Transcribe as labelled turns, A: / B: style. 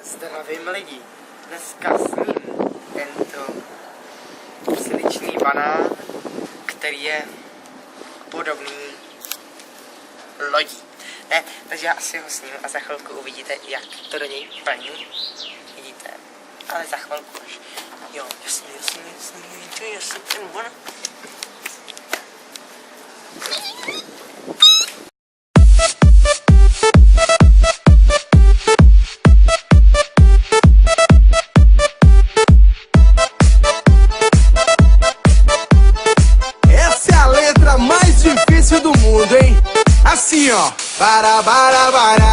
A: Zdravím lidi, dneska sním tento siličný banán, který je podobný lodí. Ne, takže já asi ho sním a za chvilku uvidíte, jak to do něj plní. Vidíte, ale za chvilku až. Jo, jasně, ten banán.
B: Mais difícil do mundo, hein? Assim, ó. Para, para, para.